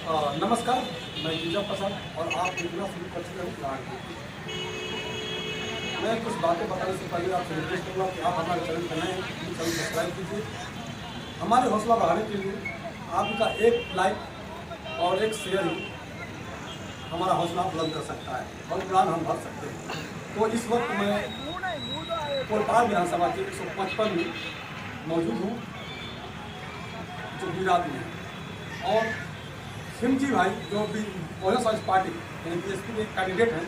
नमस्कार, मैं गिरिजा प्रसाद और आप देखना शुरू कर चुके हैं प्लान। मैं कुछ बातें बताने से पहले आपसे रिक्वेस्ट करूँगा कि आप हमारे चैनल पर नए हैं, चैनल सब्सक्राइब कीजिए। हमारे हौसला बढ़ाने के लिए आपका एक लाइक और एक शेयर ही हमारा हौसला बुलंद कर सकता है और उड़ान हम भर सकते हैं। तो इस वक्त मैं कोलपाल विधानसभा के 155 में मौजूद हूँ, जो गुजरात में है। और सिंह भाई जो भी बहुजन समाज पार्टी यानी बीएसपी के कैंडिडेट हैं,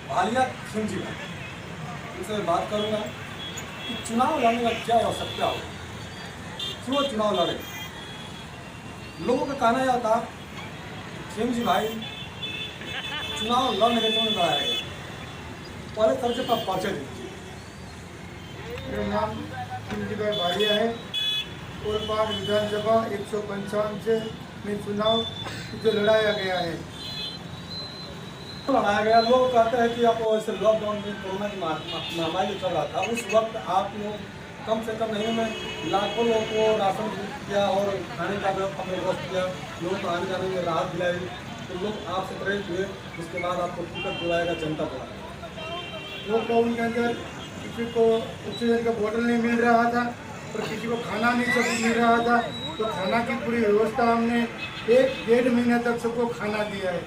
भालिया सिंह भाई, उनसे मैं बात करूँगा कि चुनाव लड़ने का क्या आवश्यकता हो, क्यों चुनाव लड़े। लोगों का कहना यह था सिंह भाई चुनाव लड़ने के क्यों लड़ाया गया, पहले तरह से परिचय दीजिए। मेरा नाम सिंह भाई भालिया है। कोलपाल विधानसभा 155 से में चुनाव जो लड़ाया गया है। लड़ाया गया, लोग कहते हैं कि आप ऐसे लॉकडाउन में कोरोना की महामारी जो चल रहा था, उस वक्त आप लोग कम से कम नहीं में लाखों लोगों को राशन किया और खाने का बंदोबस्त किया, लोगों को आने जाने में राहत दिलाई। तो लोग आपसे प्रेरित हुए, उसके बाद आपको टिकट दिलाएगा जनता को। लॉकडाउन के अंदर किसी को ऑक्सीजन का बोतल नहीं मिल रहा था और किसी को खाना नहीं सब मिल रहा था, तो खाना की पूरी व्यवस्था हमने 1-1.5 महीने तक सबको खाना दिया है।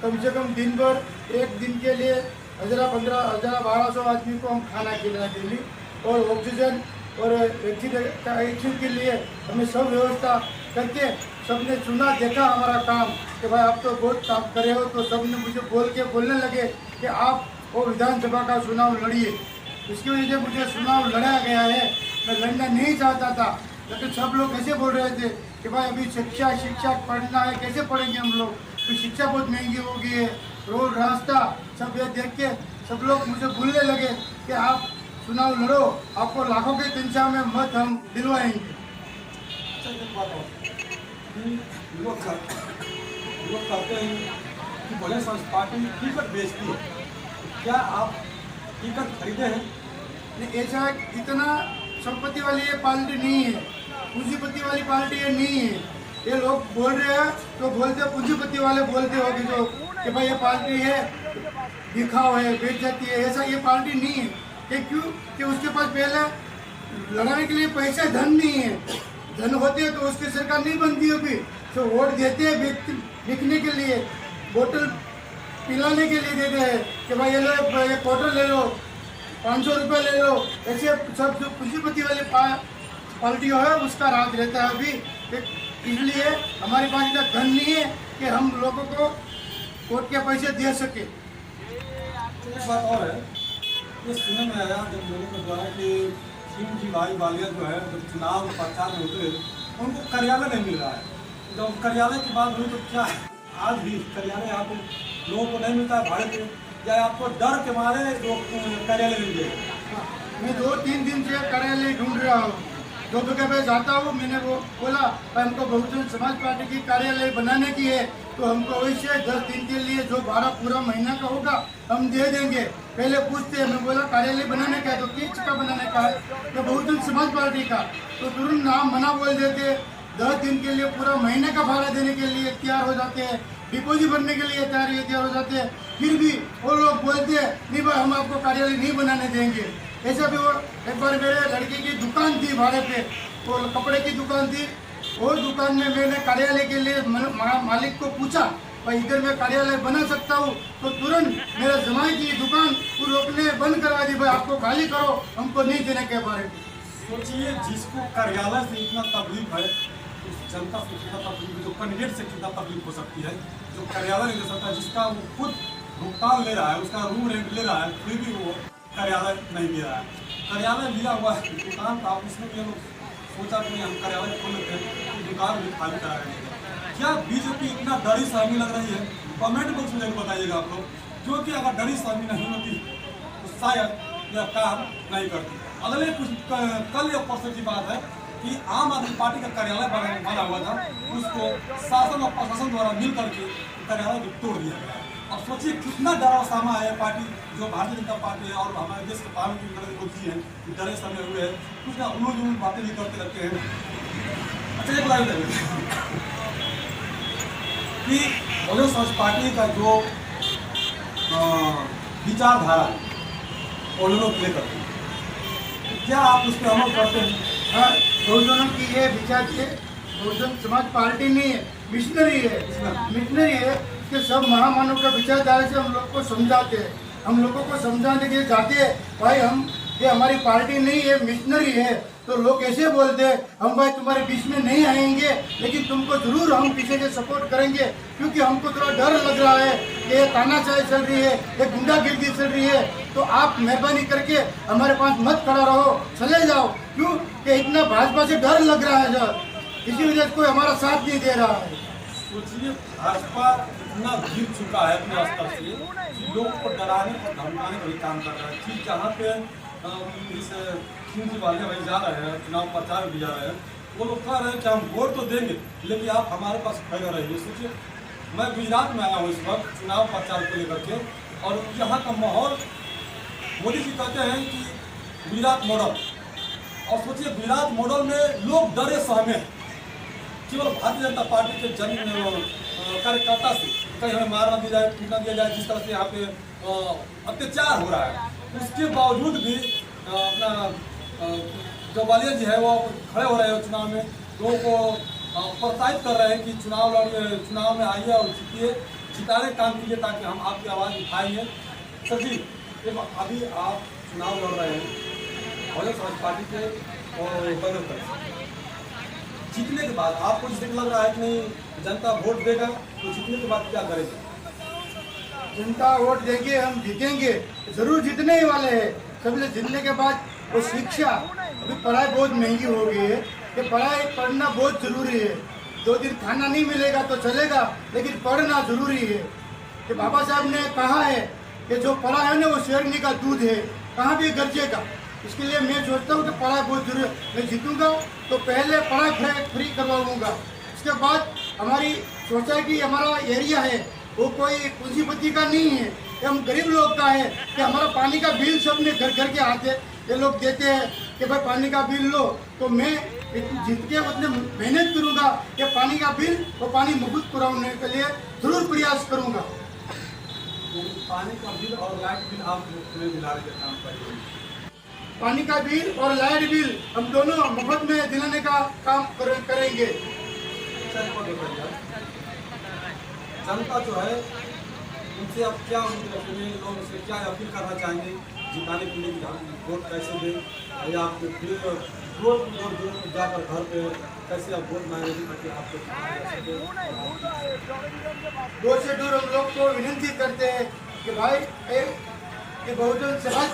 कम से कम दिन भर एक दिन के लिए 1,000-1,500 आदमी को हम खाना खिलाए डेली। और ऑक्सीजन और वैक्सीन के लिए हमें सब व्यवस्था करके सबने सुना देखा हमारा काम कि भाई आप तो बहुत काम करे हो, तो सबने मुझे बोलने लगे कि आप वो विधानसभा का चुनाव लड़िए। इसकी वजह से मुझे चुनाव लड़ा गया है। मैं लड़ना नहीं चाहता था, लेकिन सब लोग कैसे बोल रहे थे कि भाई अभी शिक्षा पढ़ना है, कैसे पढ़ेंगे हम लोग, तो शिक्षा बहुत महंगी हो गई है, रोड रास्ता सब ये देख के सब लोग मुझे बोलने लगे कि आप चुनाव लड़ो, आपको लाखों की संख्या में मत हम दिलवाएंगे। लोग कहते हैं कि बहुजन समाज पार्टी टिकट बेचती है, क्या आप टिकट खरीदे हैं? नहीं, ऐसा इतना संपत्ति वाली ये पार्टी नहीं है, पूंजीपति वाली पार्टी ये नहीं है। ये लोग बोल रहे हैं तो बोलते पूंजीपति वाले बोलते हो कि भाई ये पार्टी है दिखाओ है बेच जाती है, ऐसा ये पार्टी नहीं है। कि क्यों कि उसके पास पहले लड़ाने के लिए पैसे धन नहीं है, धन होते हैं तो उसकी सरकार नहीं बनती अभी, तो वोट देते हैं बिकने के लिए, बोतल पिलाने के लिए देते हैं कि भाई ये लो एक बोतल ले लो, 500 रुपये ले लो। ऐसे सब जो पूंजीपति वाली पार्टी है उसका राज रहता है अभी। इसलिए हमारे पास इतना धन नहीं है कि हम लोगों को वोट के पैसे दे सके। एक बात और है, ये सुनने में आया जब लोगों के द्वारा कि सिंह भाई भालिया जो है जब चुनाव प्रचार में उतरे उनको कार्यालय नहीं मिल रहा है। जब कार्यालय की बात हुई तो क्या है, आज भी कार्यालय आप लोगों को नहीं मिलता है भाड़े पे, या आपको डर के मारे लोग कार्यालय मिल गए? मैं 2-3 दिन से कार्यालय ढूंढ रहा हूँ, जो जगह पे जाता हूँ मैंने वो बोला हमको बहुजन समाज पार्टी की कार्यालय बनाने की है, तो हमको वैसे 10 दिन के लिए जो भाड़ा पूरा महीना का होगा हम दे देंगे। पहले पूछते हैं, मैं बोला कार्यालय बनाने का है तो किस का बनाने का है, तो बहुजन समाज पार्टी का, तो तुरंत नाम मना बोल देते। 10 दिन के लिए पूरा महीने का भाड़ा देने के लिए तैयार हो जाते हैं, डिपोजिट भरने के लिए तैयार हो जाते हैं, फिर भी वो लोग बोलते हैं नहीं भाई हम आपको कार्यालय नहीं बनाने देंगे। ऐसा भी वो एक बार मेरे लड़के की दुकान थी भाड़े पे, वो कपड़े की दुकान थी, वो दुकान में मैंने कार्यालय के लिए मालिक को पूछा भाई इधर मैं कार्यालय बना सकता हूँ, तो तुरंत मेरे जमाई की दुकान को रोकने बंद करवा दी, भाई आपको खाली करो, हमको नहीं देने के बारे में। सोचिए जिसको कार्यालय से इतना तकलीफ है, उस जनता से कितना तकलीफ, जो कैंडिडेट से कितना तकलीफ हो सकती है, जो कार्यालय नहीं दे सकता, जिसका वो खुद भुगतान ले रहा है, उसका रूम रेंट ले रहा है, फिर भी वो कार्यालय नहीं दे रहा है। कार्यालय लिया हुआ है दुकान था, उसमें भी लोग सोचा कि हम कार्यालय खोल लेते हैं, दुकान भी खाली करा रहे हैं। क्या बीजेपी इतना डरी सहमी लग रही है? कमेंट बॉक्स में जरूर बताइएगा आप लोग, क्योंकि अगर डरी सहमी नहीं होती तो शायद यह काम नहीं करती। अगले कुछ कल या परसों की बात है कि आम आदमी पार्टी का कार्यालय बना हुआ था, उसको शासन और प्रशासन द्वारा मिल करके कार्यालय को तोड़ दिया गया। अब सोचिए कितना डरा सामा है पार्टी, जो भारतीय जनता पार्टी है और हमारे देश के प्रधानमंत्री नरेंद्र मोदी जी हैं, डरे समय हुए हैं, कुछ ना उन्होंने बातें भी करते रहते हैं। अच्छा एक बात कि बहुजन समाज पार्टी का जो विचारधारा है बहुजनों के लिए करते हैं, क्या आप उस पर अमल करते हैं? हाँ, बहुजनों की ये विचार से बहुजन समाज पार्टी नहीं है, मिशनरी है। मिशनरी है कि सब महामानव का विचारधारा से हम लोग को समझाते हैं, हम लोगों को समझाने के लिए जाते हैं भाई हम ये हमारी पार्टी नहीं है, मिशनरी है। तो लोग ऐसे बोलते हैं हम भाई तुम्हारे बीच में नहीं आएंगे, लेकिन तुमको जरूर हम पीछे से सपोर्ट करेंगे, क्योंकि हमको थोड़ा डर लग रहा है कि ये तानाशाही चल रही है, ये गुंडागिर्दी चल रही है। तो आप मेहरबानी करके हमारे पास मत खड़ा रहो, चले जाओ। क्यों कि इतना भाजपा से डर लग रहा है सर, इसी वजह से कोई हमारा साथ नहीं दे रहा है। सोचिए भाजपा इतना गिर चुका है अपने स्तर से कि लोगों को डराने और धमकाने का भी काम कर रहा है। ठीक जहाँ पे इस सिंह जी वाले भाई जा रहे हैं, चुनाव प्रचार भी जा रहे हैं, वो लोग कह रहे हैं कि हम वोट तो देंगे लेकिन आप हमारे पास खड़े रहिए। सोचिए मैं गुजरात में आया हूँ इस वक्त चुनाव प्रचार को लेकर के, और यहाँ का माहौल मोदी जी कहते हैं कि गुजरात मॉडल, और सोचिए गुजरात मॉडल में लोग डरे सहमे हैं। केवल भारतीय जनता पार्टी के जन कार्यकर्ता से कहीं हमें मारना दिया जाए, पीटना दिया जाए, जिस तरह से यहाँ पे अत्याचार हो रहा है, उसके बावजूद भी अपना जो ग्वालियर जी है वो खड़े हो रहे हैं चुनाव में, लोगों को प्रोत्साहित कर रहे हैं कि चुनाव लड़िए, चुनाव में आइए और जीतिए, जिताने काम कीजिए ताकि हम आपकी आवाज़ उठाएंगे। सर जी अभी आप चुनाव लड़ रहे हैं बहुजन समाज पार्टी के और बदल कर, जीतने के बाद आपको जिसे लग रहा है कि नहीं जनता वोट देगा, तो जीतने के बाद क्या करेंगे? जनता वोट देंगे, हम जीतेंगे, जरूर जीतने ही वाले हैं। सबसे जीतने के बाद वो शिक्षा, अभी पढ़ाई बहुत महंगी हो गई है, कि पढ़ाई पढ़ना बहुत जरूरी है। 2 दिन खाना नहीं मिलेगा तो चलेगा, लेकिन पढ़ना जरूरी है। कि बाबा साहब ने कहा है कि जो पढ़ा है ना वो शेरनी का दूध है, कहाँ भी गरजेगा। इसके लिए मैं सोचता हूँ कि पढ़ाई बहुत जरूरी है। मैं जीतूंगा तो पहले पढ़ाई फ्री करवाऊंगा, उसके बाद हमारी सोसाइटी, हमारा एरिया है वो कोई पूंजीपति का नहीं है, ये हम गरीब लोग का है। कि हमारा पानी का बिल सब में घर घर के आते ये लोग देते हैं कि भाई पानी का बिल लो, तो मैं जीत के उतने मेहनत करूँगा कि पानी का बिल और पानी मुफ्त कराने के लिए जरूर प्रयास करूँगा। तो पानी का बिल और लाइट बिल आप दिलाने का काम करेंगे? पानी का बिल और लाइट बिल हम दोनों मुफ्त में दिलाने का काम करेंगे। जनता जो है उनसे आप क्या उम्मीद रखेंगे, लोग उससे क्या अपील करना चाहेंगे जिताने के लिए, वोट कैसे दें, या आप रोज जाकर घर पे कैसे आप वोट मांगेंगे ताकि आपको 2 से दूर हम लोग को विनती करते हैं कि भाई कि बहुजन समाज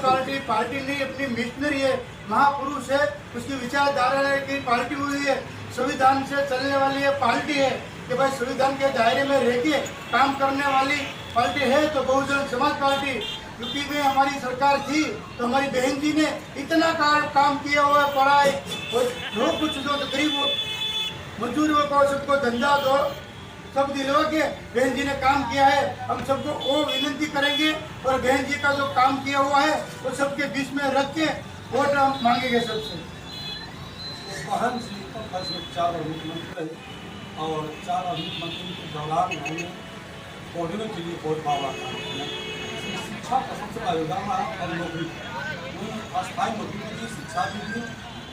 पार्टी नहीं, अपनी मिशनरी है, महापुरुष है, उसकी विचारधारा की पार्टी हुई है, संविधान से चलने वाली है पार्टी है, कि भाई संविधान के दायरे में रह के काम करने वाली पार्टी है। तो बहुजन समाज पार्टी यूपी में हमारी सरकार थी तो हमारी बहन जी ने इतना काम किया हुआ है, पढ़ाई जो कुछ जो गरीब मजदूरों को सबको धंधा दो सब दिलवा के बहन जी ने काम किया है। हम सबको वो विनती करेंगे और बहन जी का जो काम किया हुआ है वो सबके बीच में रख के वोट हम मांगेंगे सबसे। बहन जी का 4 मुख्यमंत्री और 4 मुख्यमंत्री के दौरान उन्होंने पढ़ने के लिए बहुत बड़ा काम किया। शिक्षा का सबसे बड़ा योगदान और नौकरी, अस्थायी नौकरी की शिक्षा भी दी,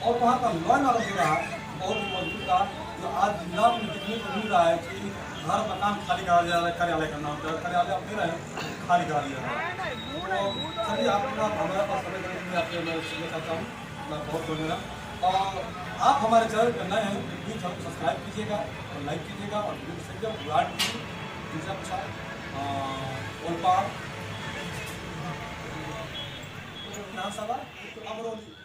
और वहाँ का लॉ एंड ऑर्डर रहा बहुत मजबूत रहा, जो आज जिला में देखने को मिल रहा है कि घर मकान खाली करा दिया जा रहा है, कार्यालय का नाम कार्यालय आप दे रहे हैं, खाली करा दिया जा रहा है। तो चलिए आपका हमारे पास समय देने के लिए आपसे मैं सुनना चाहता हूँ, मैं बहुत धन्यवाद। और आप हमारे चैनल पर नए हैं प्लीज़ हम सब्सक्राइब कीजिएगा और लाइक कीजिएगा और विधानसभा अमरोली।